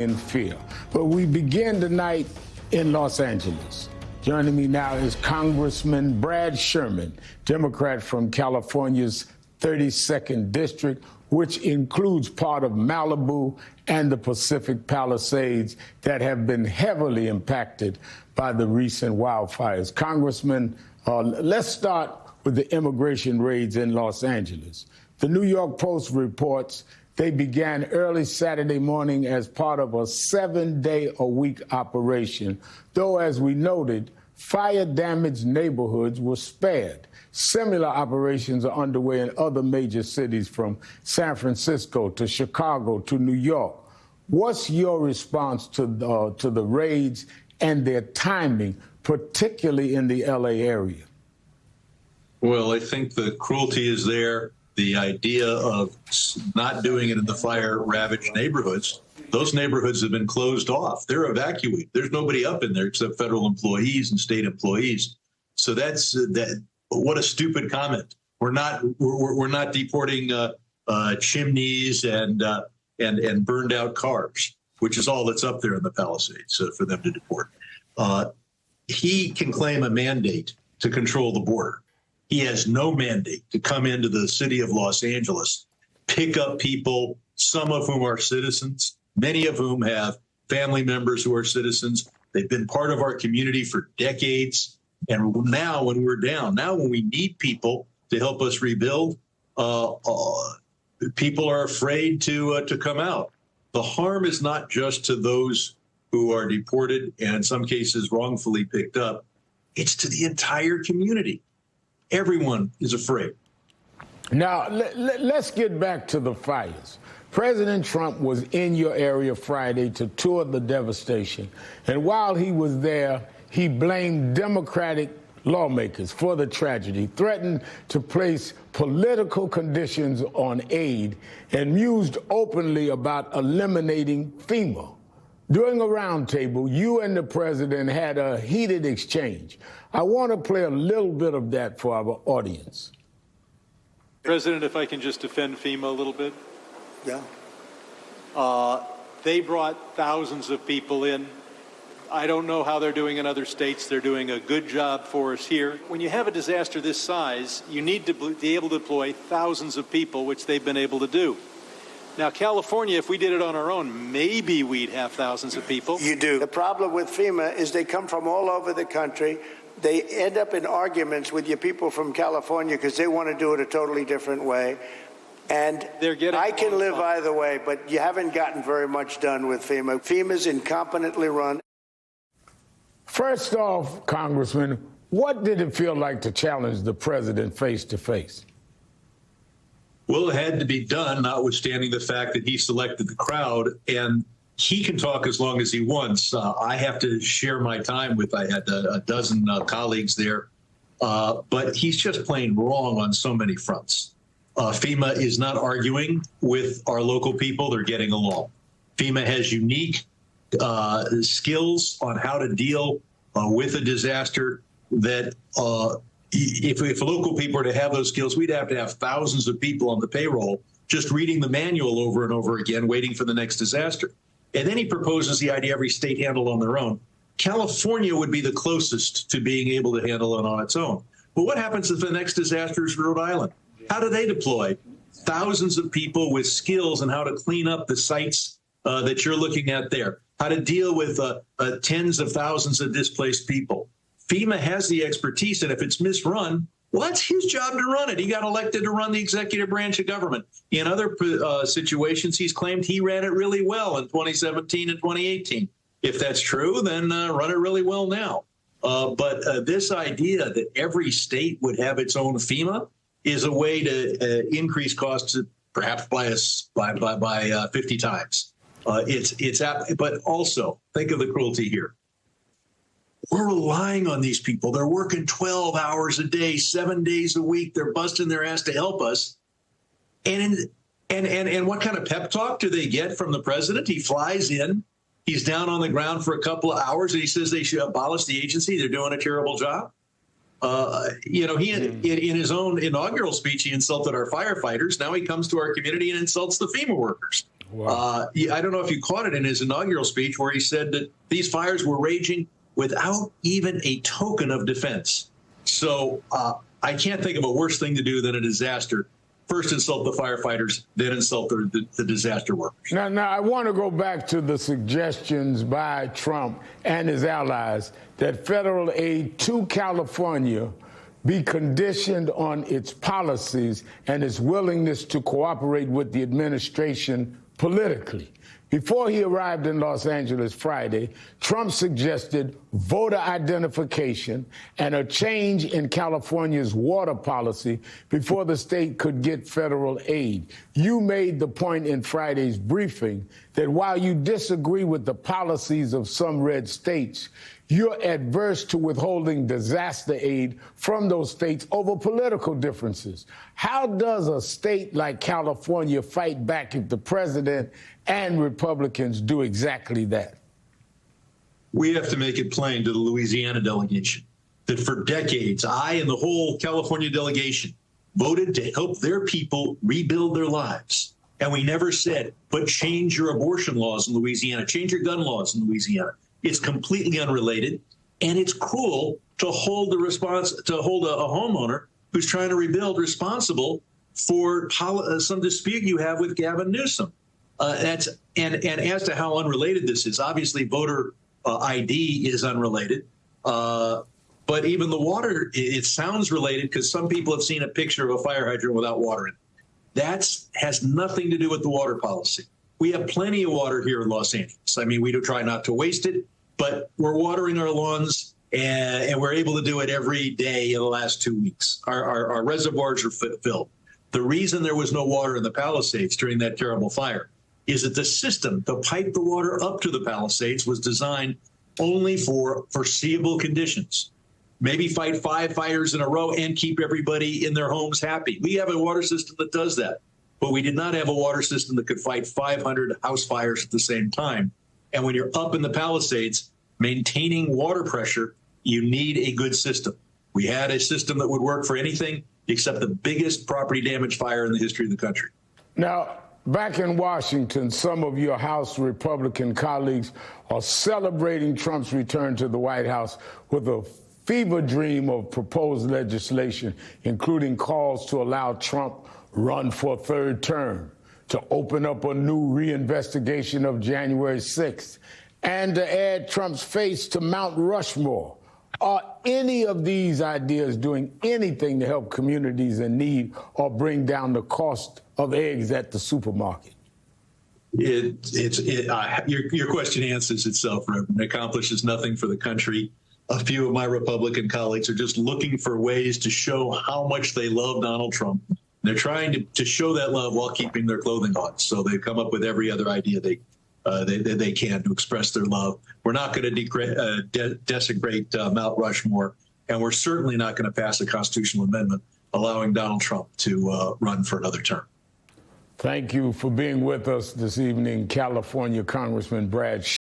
in fear. But we begin tonight in Los Angeles. Joining me now is Congressman Brad Sherman, Democrat from California's 32nd District, which includes part of Malibu and the Pacific Palisades that have been heavily impacted by the recent wildfires. Congressman, let's start with the immigration raids in Los Angeles. The New York Post reports they began early Saturday morning as part of a 7-day-a-week operation, though, as we noted, fire-damaged neighborhoods were spared. Similar operations are underway in other major cities, from San Francisco to Chicago to New York. What's your response to the raids and their timing, particularly in the L.A. area? Well, I think the cruelty is there. The idea of not doing it in the fire-ravaged neighborhoods, those neighborhoods have been closed off. They're evacuated. There's nobody up in there except federal employees and state employees. So that's that. What a stupid comment. We're not deporting chimneys and burned out cars, which is all that's up there in the Palisades for them to deport. He can claim a mandate to control the border. He has no mandate to come into the city of Los Angeles, pick up people, some of whom are citizens, many of whom have family members who are citizens. They've been part of our community for decades. And now when we're down, now when we need people to help us rebuild, people are afraid to come out. The harm is not just to those who are deported and in some cases wrongfully picked up. It's to the entire community. Everyone is afraid. Now, let's get back to the fires. President Trump was in your area Friday to tour the devastation. And while he was there, he blamed Democratic lawmakers for the tragedy, threatened to place political conditions on aid, and mused openly about eliminating FEMA. During a roundtable, you and the president had a heated exchange. I want to play a little bit of that for our audience. President, if I can just defend FEMA a little bit. Yeah. They brought thousands of people in. I don't know how they're doing in other states. They're doing a good job for us here. When you have a disaster this size, you need to be able to deploy thousands of people, which they've been able to do. Now, California, if we did it on our own, maybe we'd have thousands of people. You do. The problem with FEMA is they come from all over the country. They end up in arguments with your people from California because they want to do it a totally different way. And I can live either way, but you haven't gotten very much done with FEMA. FEMA's incompetently run. First off, Congressman, what did it feel like to challenge the president face to face? Well, it had to be done, notwithstanding the fact that he selected the crowd, and he can talk as long as he wants. I have to share my time with, I had a dozen colleagues there, but he's just plain wrong on so many fronts. FEMA is not arguing with our local people. They're getting along. FEMA has unique skills on how to deal with a disaster that if local people were to have those skills, we'd have to have thousands of people on the payroll just reading the manual over and over again, waiting for the next disaster. And then he proposes the idea every state handle on their own. California would be the closest to being able to handle it on its own. But what happens if the next disaster is Rhode Island? How do they deploy thousands of people with skills on how to clean up the sites that you're looking at there? How to deal with tens of thousands of displaced people? FEMA has the expertise, and if it's misrun, well, it's his job to run it. He got elected to run the executive branch of government. In other situations, he's claimed he ran it really well in 2017 and 2018. If that's true, then run it really well now. But this idea that every state would have its own FEMA is a way to increase costs perhaps by 50 times. But also think of the cruelty here. We're relying on these people. They're working 12 hours a day, 7 days a week. They're busting their ass to help us. And what kind of pep talk do they get from the president? He flies in. He's down on the ground for a couple of hours, and he says they should abolish the agency. They're doing a terrible job. He in his own inaugural speech, he insulted our firefighters. Now he comes to our community and insults the FEMA workers. Wow. I don't know if you caught it in his inaugural speech where he said that these fires were raging without even a token of defense. So I can't think of a worse thing to do than a disaster. First insult the firefighters, then insult the disaster workers. Now, I want to go back to the suggestions by Trump and his allies that federal aid to California be conditioned on its policies and its willingness to cooperate with the administration politically. Before he arrived in Los Angeles Friday, Trump suggested voter identification and a change in California's water policy before the state could get federal aid. You made the point in Friday's briefing that while you disagree with the policies of some red states, you're adverse to withholding disaster aid from those states over political differences. How does a state like California fight back if the president and Republicans do exactly that? We have to make it plain to the Louisiana delegation that for decades, I and the whole California delegation voted to help their people rebuild their lives. And we never said, but change your abortion laws in Louisiana, change your gun laws in Louisiana. It's completely unrelated, and it's cruel to hold a homeowner who's trying to rebuild responsible for some dispute you have with Gavin Newsom. And as to how unrelated this is, obviously voter ID is unrelated, but even the water, it sounds related because some people have seen a picture of a fire hydrant without water in it. That has nothing to do with the water policy. We have plenty of water here in Los Angeles. I mean, we do try not to waste it, but we're watering our lawns, and we're able to do it every day in the last 2 weeks. Our reservoirs are filled. The reason there was no water in the Palisades during that terrible fire is that the system to pipe the water up to the Palisades was designed only for foreseeable conditions. Maybe fight 5 fires in a row and keep everybody in their homes happy. We have a water system that does that. But we did not have a water system that could fight 500 house fires at the same time. And when you're up in the Palisades, maintaining water pressure, you need a good system. We had a system that would work for anything except the biggest property damage fire in the history of the country. Now, back in Washington, some of your House Republican colleagues are celebrating Trump's return to the White House with a fever dream of proposed legislation, including calls to allow Trump run for a 3rd term, to open up a new reinvestigation of January 6th, and to add Trump's face to Mount Rushmore. Are any of these ideas doing anything to help communities in need or bring down the cost of eggs at the supermarket? Your question answers itself, Reverend. It accomplishes nothing for the country. A few of my Republican colleagues are just looking for ways to show how much they love Donald Trump. They're trying to show that love while keeping their clothing on. So they come up with every other idea they can to express their love. We're not going to desecrate Mount Rushmore, and we're certainly not going to pass a constitutional amendment allowing Donald Trump to run for another term. Thank you for being with us this evening, California Congressman Brad